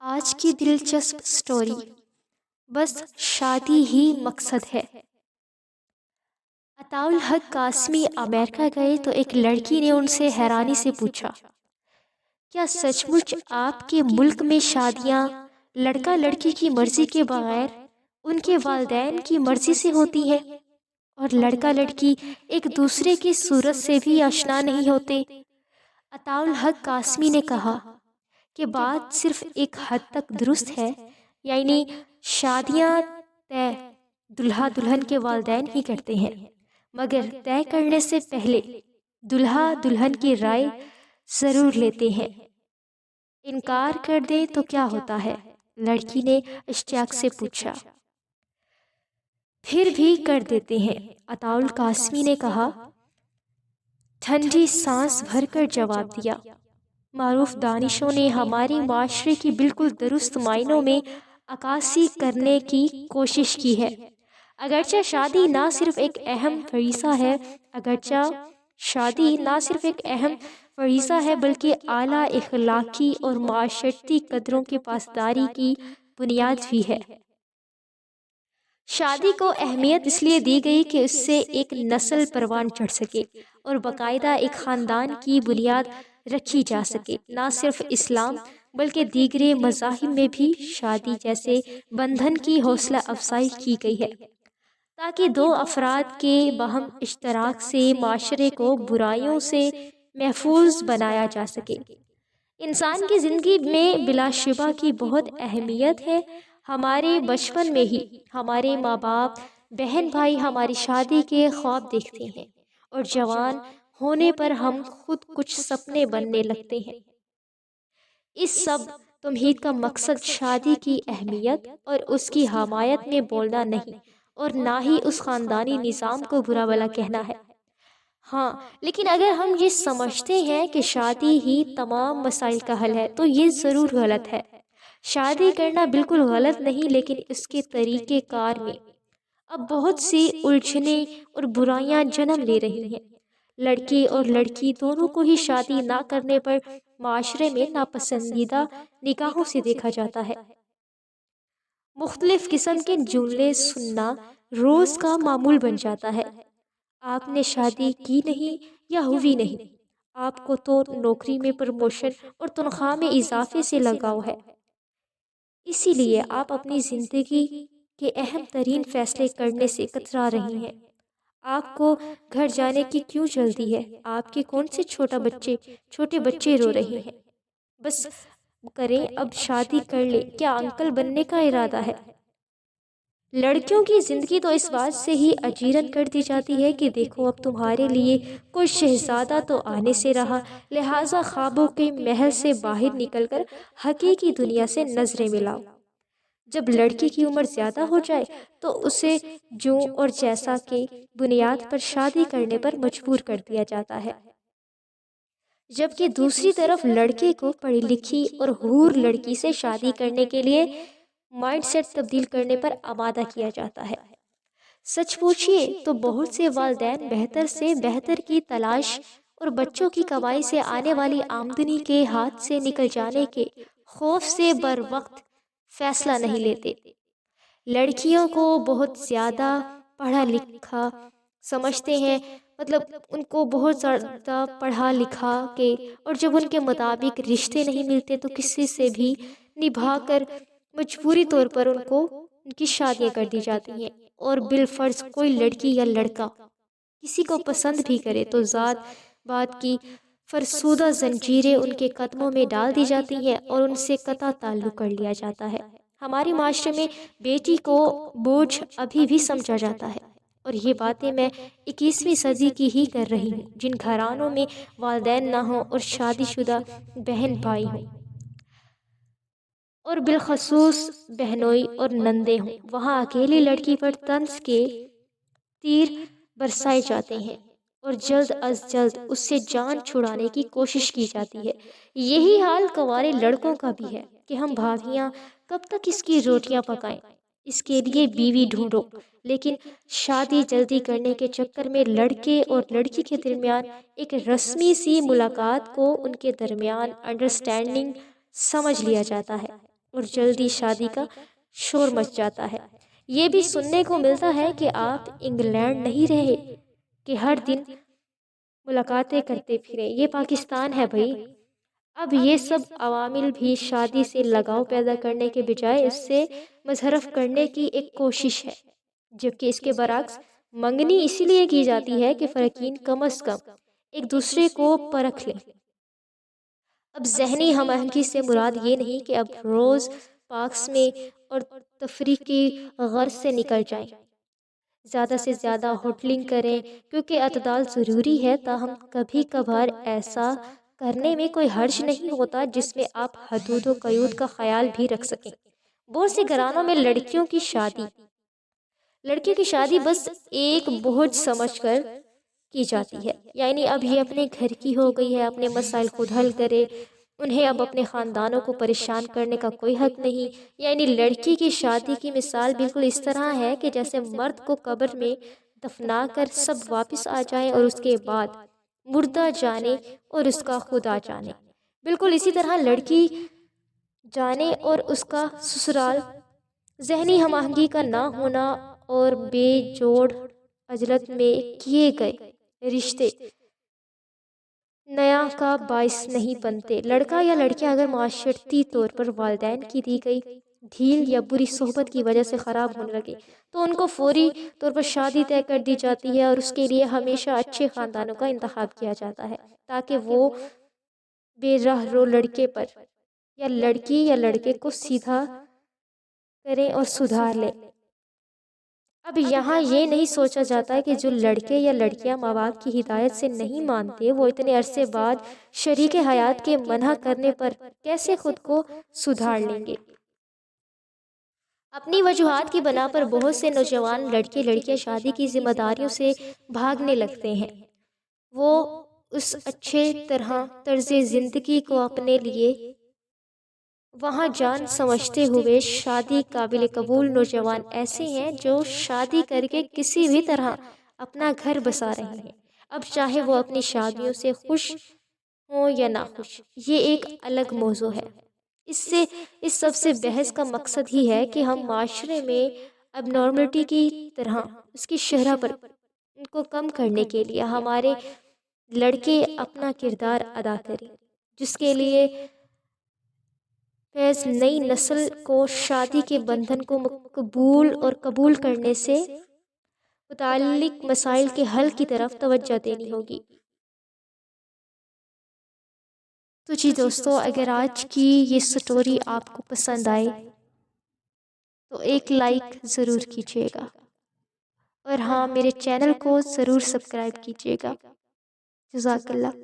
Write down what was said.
آج کی دلچسپ سٹوری، بس شادی ہی مقصد ہے۔ عطاء الحق قاسمی امریکہ گئے تو ایک لڑکی نے ان سے حیرانی سے پوچھا، کیا سچ مچ آپ کے ملک میں شادیاں لڑکا لڑکی کی مرضی کے بغیر ان کے والدین کی مرضی سے ہوتی ہیں، اور لڑکا لڑکی ایک دوسرے کی صورت سے بھی آشنا نہیں ہوتے؟ عطاء الحق قاسمی نے کہا کہ بات صرف ایک حد تک درست ہے، یعنی شادیاں طے دلہا دلہن کے والدین ہی کرتے ہیں، مگر طے کرنے سے پہلے دلہا دلہن کی رائے ضرور لیتے ہیں۔ انکار کر دیں تو کیا ہوتا ہے؟ لڑکی نے اشتیاق سے پوچھا۔ پھر بھی کر دیتے ہیں، عطاء القاسمی نے کہا، ٹھنڈی سانس بھر کر جواب دیا۔ معروف دانشوں نے ہمارے معاشرے کی بالکل درست معنوں میں عکاسی کرنے کی کوشش کی ہے۔ اگرچہ شادی نہ صرف ایک اہم فریضہ ہے بلکہ اعلیٰ اخلاقی اور معاشرتی قدروں کی پاسداری کی بنیاد بھی ہے۔ شادی کو اہمیت اس لیے دی گئی کہ اس سے ایک نسل پروان چڑھ سکے اور باقاعدہ ایک خاندان کی بنیاد رکھی جا سکے۔ نہ صرف اسلام بلکہ دیگر مذاہب میں بھی شادی جیسے بندھن کی حوصلہ افزائی کی گئی ہے، تاکہ دو افراد کے باہم اشتراک سے معاشرے کو برائیوں سے محفوظ بنایا جا سکے۔ انسان کی زندگی میں بلا شبہ کی بہت اہمیت ہے۔ ہمارے بچپن میں ہی ہمارے ماں باپ، بہن بھائی ہماری شادی کے خواب دیکھتے ہیں، اور جوان ہونے پر ہم خود کچھ سپنے بننے لگتے ہیں۔ اس سب تمہید کا مقصد شادی کی اہمیت اور اس کی حمایت میں بولنا نہیں، اور نہ ہی اس خاندانی نظام کو برا بھلا کہنا ہے۔ ہاں، لیکن اگر ہم یہ سمجھتے ہیں کہ شادی ہی تمام مسائل کا حل ہے تو یہ ضرور غلط ہے۔ شادی کرنا بالکل غلط نہیں، لیکن اس کے طریقہ کار میں اب بہت سی الجھنیں اور برائیاں جنم لے رہی ہیں۔ لڑکے اور لڑکی دونوں کو ہی شادی نہ کرنے پر معاشرے میں ناپسندیدہ نگاہوں سے دیکھا جاتا ہے۔ مختلف قسم کے جملے سننا روز کا معمول بن جاتا ہے۔ آپ نے شادی کی نہیں یا ہوئی نہیں، آپ کو تو نوکری میں پروموشن اور تنخواہ میں اضافے سے لگاؤ ہے، اسی لیے آپ اپنی زندگی کے اہم ترین فیصلے کرنے سے کترا رہی ہیں۔ آپ کو گھر جانے کی کیوں جلدی ہے؟ آپ کے کون سے چھوٹے بچے رو رہے ہیں؟ بس کریں، اب شادی کر لیں، کیا انکل بننے کا ارادہ ہے؟ لڑکیوں کی زندگی تو اس بات سے ہی اجیرن کر دی جاتی ہے کہ دیکھو اب تمہارے لیے کوئی شہزادہ تو آنے سے رہا، لہٰذا خوابوں کے محل سے باہر نکل کر حقیقی دنیا سے نظریں ملاؤ۔ جب لڑکی کی عمر زیادہ ہو جائے تو اسے جو اور جیسا کے بنیاد پر شادی کرنے پر مجبور کر دیا جاتا ہے، جبکہ دوسری طرف لڑکے کو پڑھی لکھی اور حور لڑکی سے شادی کرنے کے لیے مائنڈ سیٹ تبدیل کرنے پر آمادہ کیا جاتا ہے۔ سچ پوچھئے تو بہت سے والدین بہتر سے بہتر کی تلاش اور بچوں کی کمائی سے آنے والی آمدنی کے ہاتھ سے نکل جانے کے خوف سے بر وقت فیصلہ نہیں لیتے۔ لڑکیوں کو بہت زیادہ پڑھا لکھا سمجھتے ہیں، مطلب ان کو بہت زیادہ پڑھا لکھا کے، اور جب ان کے مطابق رشتے نہیں ملتے تو کسی سے بھی نبھا کر مجبوری طور پر ان کی شادیاں کر دی جاتی ہیں، اور بالفرض کوئی لڑکی یا لڑکا کسی کو پسند بھی کرے تو ذات بات کی فرسودہ زنجیریں ان کے قدموں میں ڈال دی جاتی ہیں اور ان سے قطع تعلق کر لیا جاتا ہے۔ ہمارے معاشرے میں بیٹی کو بوجھ ابھی بھی سمجھا جاتا ہے، اور یہ باتیں میں 21ویں صدی کی ہی کر رہی ہوں۔ جن گھرانوں میں والدین نہ ہوں اور شادی شدہ بہن بھائی ہوں، اور بالخصوص بہنوئی اور نندیں ہوں، وہاں اکیلی لڑکی پر طنز کے تیر برسائے جاتے ہیں اور جلد از جلد اس سے جان چھڑانے کی کوشش کی جاتی ہے۔ یہی حال کنوارے لڑکوں کا بھی ہے کہ ہم بھابیاں کب تک اس کی روٹیاں پکائیں، اس کے لیے بیوی ڈھونڈو، لیکن شادی جلدی کرنے کے چکر میں لڑکے اور لڑکی کے درمیان ایک رسمی سی ملاقات کو ان کے درمیان انڈرسٹینڈنگ سمجھ لیا جاتا ہے۔ اور جلدی شادی کا شور مچ جاتا ہے۔ یہ بھی سننے کو ملتا ہے کہ آپ انگلینڈ نہیں رہے کہ ہر دن ملاقاتیں کرتے پھرے، یہ پاکستان ہے بھائی۔ اب یہ سب عوامل بھی شادی سے لگاؤ پیدا کرنے کے بجائے اس سے مزحرف کرنے کی ایک کوشش ہے، جبکہ اس کے برعکس منگنی اسی لیے کی جاتی ہے کہ فریقین کم از کم ایک دوسرے کو پرکھ لیں۔ اب ذہنی ہم آہنگی سے مراد یہ نہیں کہ اب روز پارکس میں اور تفریح کی غرض سے نکل جائیں، زیادہ سے زیادہ ہوٹلنگ کریں، کیونکہ اعتدال ضروری ہے، تاہم کبھی کبھار ایسا کرنے میں کوئی حرج نہیں ہوتا جس میں آپ حدود و قیود کا خیال بھی رکھ سکیں۔ بہت سے گھرانوں میں لڑکیوں کی شادی بس ایک بوجھ سمجھ کر کی جاتی ہے، یعنی اب یہ اپنے گھر کی ہو گئی ہے، اپنے مسائل خود حل کرے، انہیں اب اپنے خاندانوں کو پریشان کرنے کا کوئی حق نہیں۔ یعنی لڑکی کی شادی کی مثال بالکل اس طرح ہے کہ جیسے مرد کو قبر میں دفنا کر سب واپس آ جائیں اور اس کے بعد مردہ جانے اور اس کا خدا جانے، بالکل اسی طرح لڑکی جانے اور اس کا سسرال۔ ذہنی ہم آہنگی کا نہ ہونا اور بے جوڑ عجلت میں کیے گئے رشتے نیا کا باعث نہیں بنتے۔ لڑکا یا لڑکیاں اگر معاشرتی طور پر والدین کی دی گئی ڈھیل یا بری صحبت کی وجہ سے خراب ہونے لگے تو ان کو فوری طور پر شادی طے کر دی جاتی ہے، اور اس کے لیے ہمیشہ اچھے خاندانوں کا انتخاب کیا جاتا ہے تاکہ وہ بے راہ رو لڑکے پر یا لڑکی یا لڑکے کو سیدھا کریں اور سدھار لیں۔ اب یہاں یہ نہیں سوچا جاتا کہ جو لڑکے یا لڑکیاں ماں باپ کی ہدایت سے نہیں مانتے وہ اتنے عرصے بعد شریک حیات کے منع کرنے پر کیسے خود کو سدھار لیں گے۔ اپنی وجوہات کی بنا پر بہت سے نوجوان لڑکے لڑکیاں شادی کی ذمہ داریوں سے بھاگنے لگتے ہیں۔ وہ اس اچھے طرز زندگی کو اپنے لیے وہاں جان سمجھتے ہوئے شادی قابل قبول نوجوان ایسے ہیں جو شادی کر کے کسی بھی طرح اپنا گھر بسا رہے ہیں، اب چاہے وہ اپنی شادیوں سے خوش ہوں یا نہ خوش، یہ ایک الگ موضوع ہے۔ اس سب سے بحث کا مقصد ہی ہے کہ ہم معاشرے میں اب نارملٹی کی طرح اس کی شرح پر ان کو کم کرنے کے لیے ہمارے لڑکے اپنا کردار ادا کریں، جس کے لیے فیض نئی نسل کو شادی کے بندھن کو مقبول اور قبول کرنے سے متعلق مسائل کے حل کی طرف توجہ دینی ہوگی۔ تو جی دوستو، اگر آج کی یہ سٹوری آپ کو پسند آئے تو ایک لائک ضرور کیجیے گا، اور ہاں، میرے چینل کو ضرور سبسکرائب کیجیے گا۔ جزاک اللہ۔